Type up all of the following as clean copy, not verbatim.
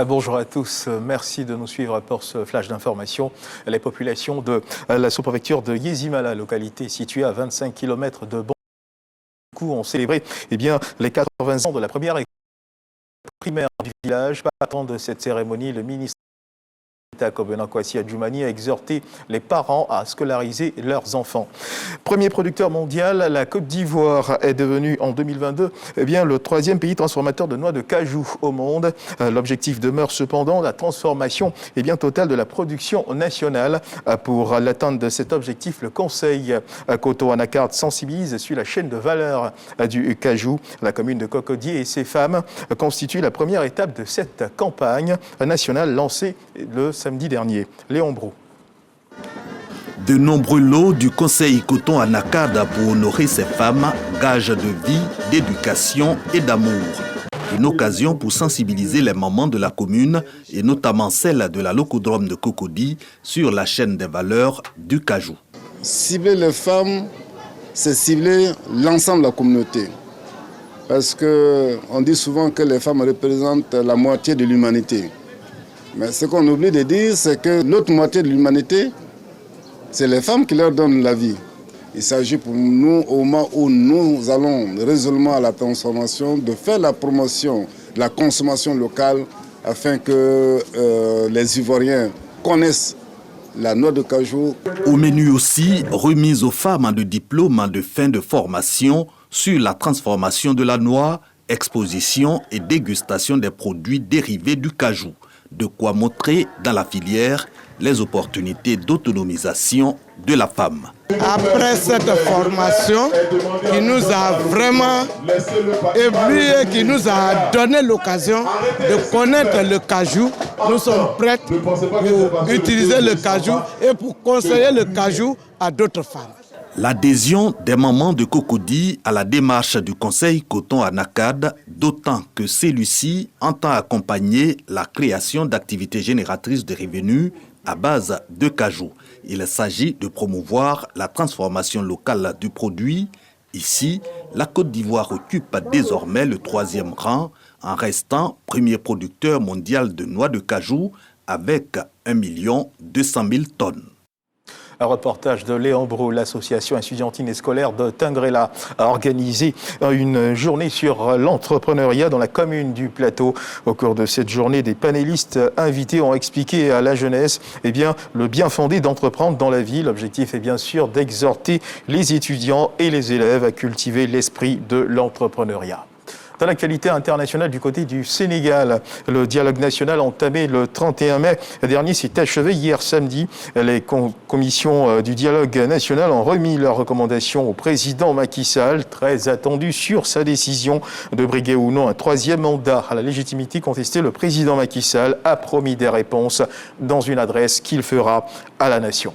Bonjour à tous, merci de nous suivre pour ce flash d'information. Les populations de la sous-préfecture de Yezimala, localité située à 25 km de Bamako, ont célébré les 80 ans de la première école primaire du village. Partant de cette cérémonie, le ministre Kobena Kwasi Adjoumani a exhorté les parents à scolariser leurs enfants. Premier producteur mondial, la Côte d'Ivoire est devenue en 2022 le troisième pays transformateur de noix de cajou au monde. L'objectif demeure cependant la transformation totale de la production nationale. Pour l'atteinte de cet objectif, le Conseil Coton Anacarde sensibilise sur la chaîne de valeur du cajou. La commune de Cocody et ses femmes constituent la première étape de cette campagne nationale lancée le samedi dernier. Léon Brou. De nombreux lots du Conseil Coton Anacarde pour honorer ces femmes, gages de vie, d'éducation et d'amour. Une occasion pour sensibiliser les mamans de la commune et notamment celles de la locodrome de Cocody sur la chaîne des valeurs du cajou. Cibler les femmes, c'est cibler l'ensemble de la communauté. Parce qu'on dit souvent que les femmes représentent la moitié de l'humanité. Mais ce qu'on oublie de dire, c'est que l'autre moitié de l'humanité, c'est les femmes qui leur donnent la vie. Il s'agit pour nous, au moment où nous allons résolument à la transformation, de faire la promotion de la consommation locale afin que les Ivoiriens connaissent la noix de cajou. Au menu aussi, remise aux femmes de diplôme de fin de formation sur la transformation de la noix, exposition et dégustation des produits dérivés du cajou. De quoi montrer dans la filière les opportunités d'autonomisation de la femme. Après cette formation qui nous a vraiment ébloui, qui nous a donné l'occasion de connaître le cajou, nous sommes prêts pour utiliser le cajou et pour conseiller le cajou à d'autres femmes. L'adhésion des mamans de Cocody à la démarche du Conseil Coton Anacarde, d'autant que celui-ci entend accompagner la création d'activités génératrices de revenus à base de cajou. Il s'agit de promouvoir la transformation locale du produit. Ici, la Côte d'Ivoire occupe désormais le 3e rang en restant premier producteur mondial de noix de cajou avec 1 200 000 tonnes. Un reportage de Léon Brou, l'association estudiantine et scolaire de Tingrela a organisé une journée sur l'entrepreneuriat dans la commune du Plateau. Au cours de cette journée, des panélistes invités ont expliqué à la jeunesse le bien fondé d'entreprendre dans la vie. L'objectif est bien sûr d'exhorter les étudiants et les élèves à cultiver l'esprit de l'entrepreneuriat. Dans l'actualité internationale du côté du Sénégal, le dialogue national entamé le 31 mai dernier s'est achevé hier samedi. Les commissions du dialogue national ont remis leurs recommandations au président Macky Sall, très attendu sur sa décision de briguer ou non un 3e mandat à la légitimité contestée. Le président Macky Sall a promis des réponses dans une adresse qu'il fera à la nation.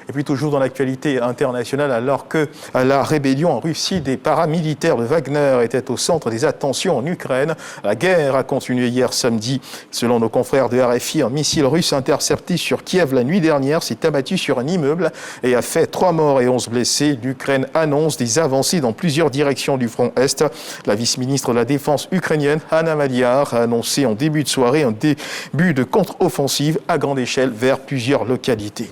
Et puis toujours dans l'actualité internationale, alors que la rébellion en Russie des paramilitaires de Wagner était au centre des attentions en Ukraine, la guerre a continué hier samedi. Selon nos confrères de RFI, un missile russe intercepté sur Kiev la nuit dernière s'est abattu sur un immeuble et a fait 3 morts et 11 blessés. L'Ukraine annonce des avancées dans plusieurs directions du front Est. La vice-ministre de la Défense ukrainienne, Anna Maliar, a annoncé en début de soirée un début de contre-offensive à grande échelle vers plusieurs localités.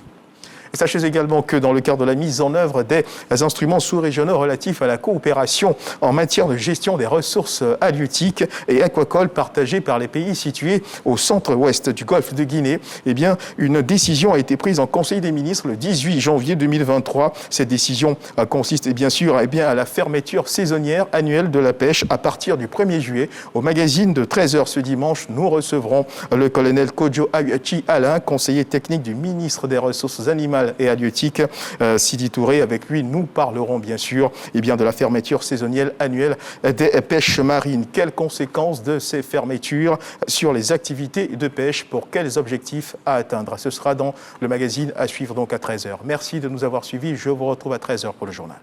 Et sachez également que dans le cadre de la mise en œuvre des instruments sous-régionaux relatifs à la coopération en matière de gestion des ressources halieutiques et aquacoles partagées par les pays situés au centre-ouest du golfe de Guinée, une décision a été prise en Conseil des ministres le 18 janvier 2023. Cette décision consiste bien sûr à la fermeture saisonnière annuelle de la pêche à partir du 1er juillet. Au magazine de 13h ce dimanche, nous recevrons le colonel Kojo Ayachi Alain, conseiller technique du ministre des Ressources animales et halieutique, Sidi Touré. Avec lui, nous parlerons bien sûr de la fermeture saisonnière annuelle des pêches marines. Quelles conséquences de ces fermetures sur les activités de pêche? Pour quels objectifs à atteindre? Ce sera dans le magazine à suivre donc à 13h. Merci de nous avoir suivis. Je vous retrouve à 13h pour le journal.